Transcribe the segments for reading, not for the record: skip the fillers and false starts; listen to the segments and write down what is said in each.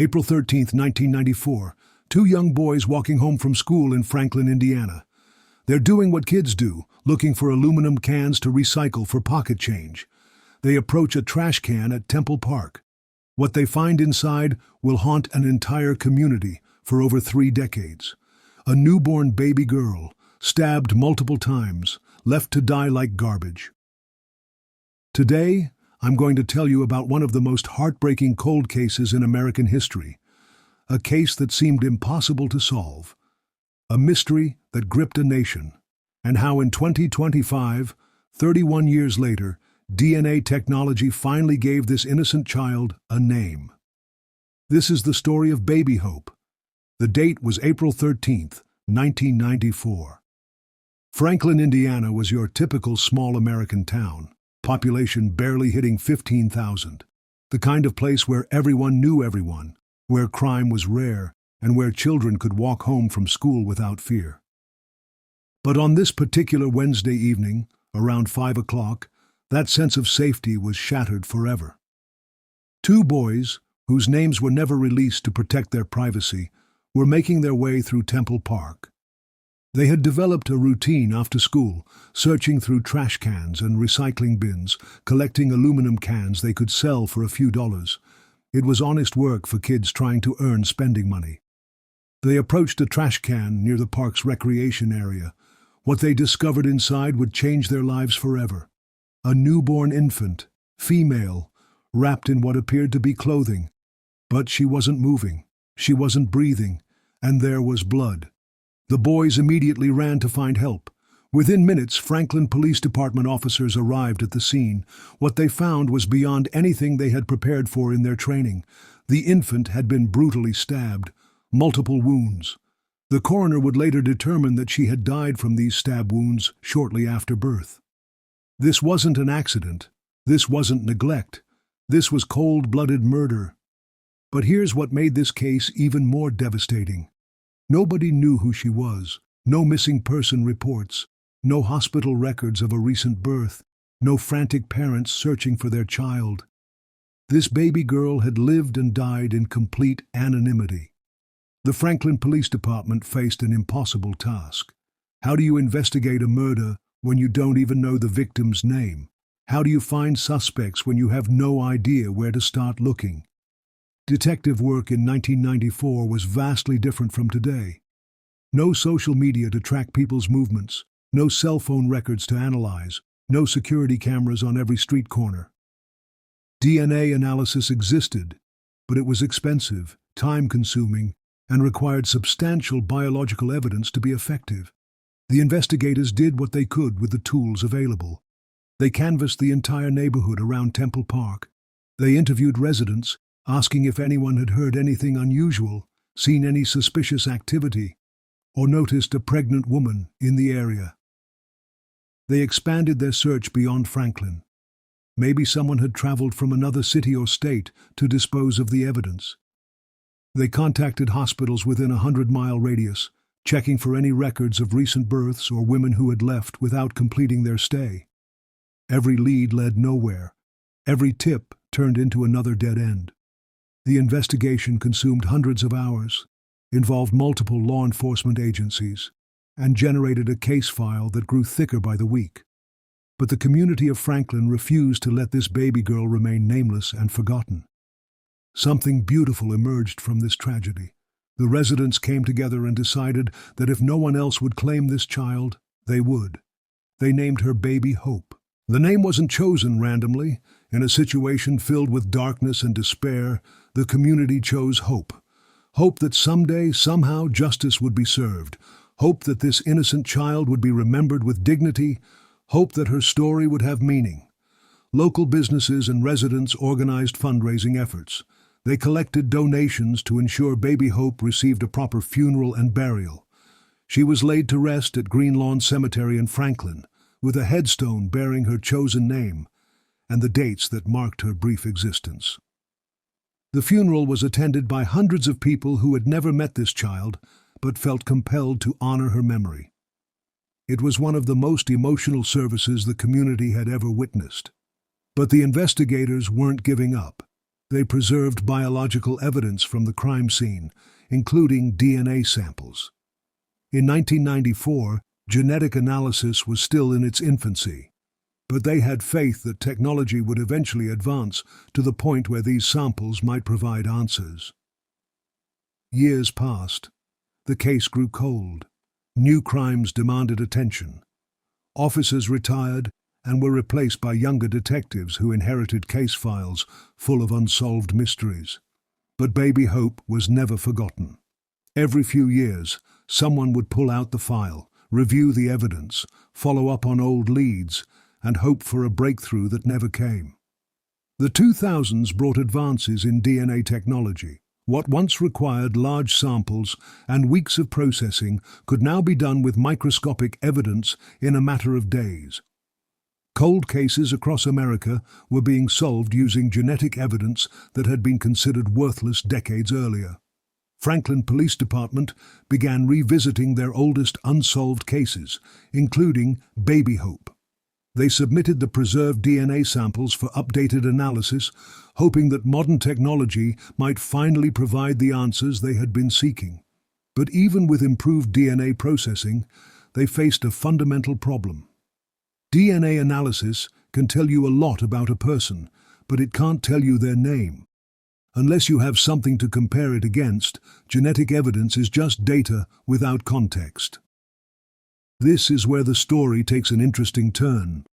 April 13th, 1994. Two young boys walking home from school in Franklin, Indiana. They're doing what kids do, looking for aluminum cans to recycle for pocket change. They approach a trash can at Temple Park. What they find inside will haunt an entire community for over 3 decades. A newborn baby girl, stabbed multiple times, left to die like garbage. Today, I'm going to tell you about one of the most heartbreaking cold cases in American history. A case that seemed impossible to solve. A mystery that gripped a nation. And how in 2025, 31 years later, DNA technology finally gave this innocent child a name. This is the story of Baby Hope. The date was April 13th, 1994. Franklin, Indiana was your typical small American town, population barely hitting 15,000. The kind of place where everyone knew everyone, where crime was rare, and where children could walk home from school without fear. But on this particular Wednesday evening, around 5 o'clock, that sense of safety was shattered forever. Two boys, whose names were never released to protect their privacy, were making their way through Temple Park. They had developed a routine after school, searching through trash cans and recycling bins, collecting aluminum cans they could sell for a few dollars. It was honest work for kids trying to earn spending money. They approached a trash can near the park's recreation area. What they discovered inside would change their lives forever. A newborn infant, female, wrapped in what appeared to be clothing. But she wasn't moving, she wasn't breathing, and there was blood. The boys immediately ran to find help. Within minutes, Franklin Police Department officers arrived at the scene. What they found was beyond anything they had prepared for in their training. The infant had been brutally stabbed, multiple wounds. The coroner would later determine that she had died from these stab wounds shortly after birth. This wasn't an accident. This wasn't neglect. This was cold-blooded murder. But here's what made this case even more devastating. Nobody knew who she was. No missing person reports. No hospital records of a recent birth. No frantic parents searching for their child. This baby girl had lived and died in complete anonymity. The Franklin Police Department faced an impossible task. How do you investigate a murder when you don't even know the victim's name? How do you find suspects when you have no idea where to start looking? Detective work in 1994 was vastly different from today. No social media to track people's movements, no cell phone records to analyze, no security cameras on every street corner. DNA analysis existed, but it was expensive, time-consuming, and required substantial biological evidence to be effective. The investigators did what they could with the tools available. They canvassed the entire neighborhood around Temple Park. They interviewed residents, asking if anyone had heard anything unusual, seen any suspicious activity, or noticed a pregnant woman in the area. They expanded their search beyond Franklin. Maybe someone had traveled from another city or state to dispose of the evidence. They contacted hospitals within a 100-mile radius, checking for any records of recent births or women who had left without completing their stay. Every lead led nowhere. Every tip turned into another dead end. The investigation consumed hundreds of hours, involved multiple law enforcement agencies, and generated a case file that grew thicker by the week. But the community of Franklin refused to let this baby girl remain nameless and forgotten. Something beautiful emerged from this tragedy. The residents came together and decided that if no one else would claim this child, they would. They named her Baby Hope. The name wasn't chosen randomly. In a situation filled with darkness and despair, the community chose hope. Hope that someday, somehow, justice would be served. Hope that this innocent child would be remembered with dignity. Hope that her story would have meaning. Local businesses and residents organized fundraising efforts. They collected donations to ensure Baby Hope received a proper funeral and burial. She was laid to rest at Green Lawn Cemetery in Franklin, with a headstone bearing her chosen name and the dates that marked her brief existence. The funeral was attended by hundreds of people who had never met this child, but felt compelled to honor her memory. It was one of the most emotional services the community had ever witnessed. But the investigators weren't giving up. They preserved biological evidence from the crime scene, including DNA samples. In 1994, genetic analysis was still in its infancy, but they had faith that technology would eventually advance to the point where these samples might provide answers. Years passed. The case grew cold. New crimes demanded attention. Officers retired and were replaced by younger detectives who inherited case files full of unsolved mysteries. But Baby Hope was never forgotten. Every few years, someone would pull out the file, review the evidence, follow up on old leads, and hope for a breakthrough that never came. The 2000s brought advances in DNA technology. What once required large samples and weeks of processing could now be done with microscopic evidence in a matter of days. Cold cases across America were being solved using genetic evidence that had been considered worthless decades earlier. Franklin Police Department began revisiting their oldest unsolved cases, including Baby Hope. They submitted the preserved DNA samples for updated analysis, hoping that modern technology might finally provide the answers they had been seeking. But even with improved DNA processing, they faced a fundamental problem. DNA analysis can tell you a lot about a person, but it can't tell you their name. Unless you have something to compare it against, genetic evidence is just data without context. This is where the story takes an interesting turn.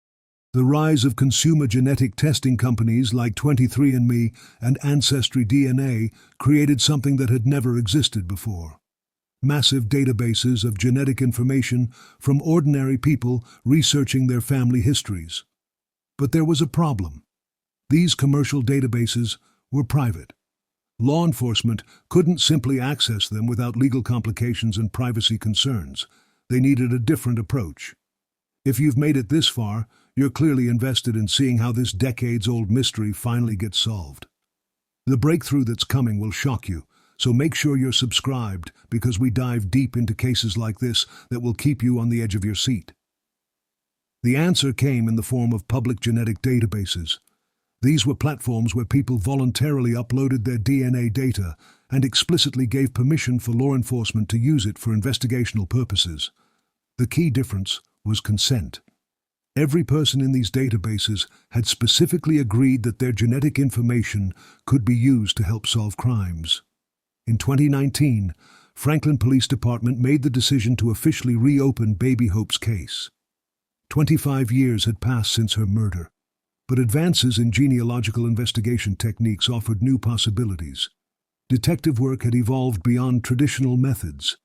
The rise of consumer genetic testing companies like 23andMe and Ancestry DNA created something that had never existed before. Massive databases of genetic information from ordinary people researching their family histories. But there was a problem. These commercial databases were private. Law enforcement couldn't simply access them without legal complications and privacy concerns. They needed a different approach. If you've made it this far, you're clearly invested in seeing how this decades-old mystery finally gets solved. The breakthrough that's coming will shock you, so make sure you're subscribed because we dive deep into cases like this that will keep you on the edge of your seat. The answer came in the form of public genetic databases. These were platforms where people voluntarily uploaded their DNA data and explicitly gave permission for law enforcement to use it for investigational purposes. The key difference was consent. Every person in these databases had specifically agreed that their genetic information could be used to help solve crimes. In 2019, Franklin Police Department made the decision to officially reopen Baby Hope's case. 25 years had passed since her murder, but advances in genealogical investigation techniques offered new possibilities. Detective work had evolved beyond traditional methods.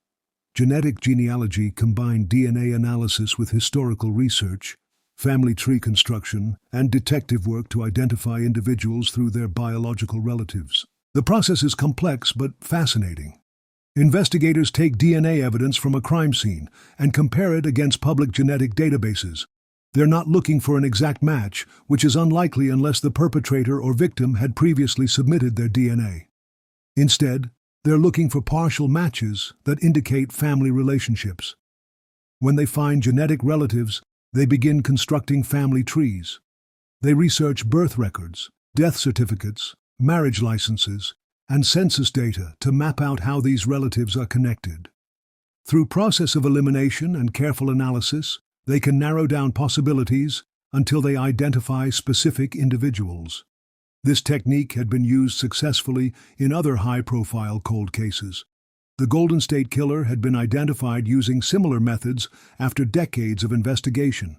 Genetic genealogy combined DNA analysis with historical research, family tree construction, and detective work to identify individuals through their biological relatives. The process is complex but fascinating. Investigators take DNA evidence from a crime scene and compare it against public genetic databases. They're not looking for an exact match, which is unlikely unless the perpetrator or victim had previously submitted their DNA. Instead, they're looking for partial matches that indicate family relationships. When they find genetic relatives, they begin constructing family trees. They research birth records, death certificates, marriage licenses, and census data to map out how these relatives are connected. Through process of elimination and careful analysis, they can narrow down possibilities until they identify specific individuals. This technique had been used successfully in other high-profile cold cases. The Golden State Killer had been identified using similar methods after decades of investigation.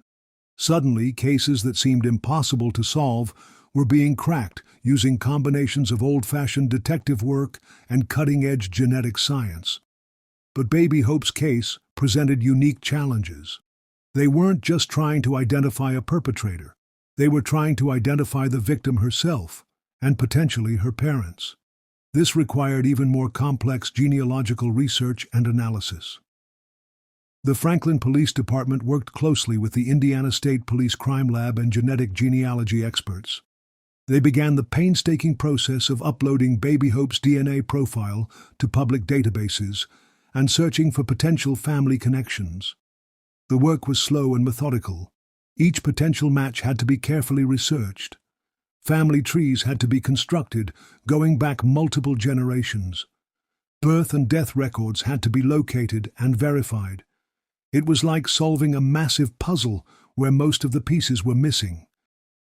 Suddenly, cases that seemed impossible to solve were being cracked using combinations of old-fashioned detective work and cutting-edge genetic science. But Baby Hope's case presented unique challenges. They weren't just trying to identify a perpetrator. They were trying to identify the victim herself, and potentially her parents. This required even more complex genealogical research and analysis. The Franklin Police Department worked closely with the Indiana State Police Crime Lab and genetic genealogy experts. They began the painstaking process of uploading Baby Hope's DNA profile to public databases and searching for potential family connections. The work was slow and methodical. Each potential match had to be carefully researched. Family trees had to be constructed, going back multiple generations. Birth and death records had to be located and verified. It was like solving a massive puzzle where most of the pieces were missing.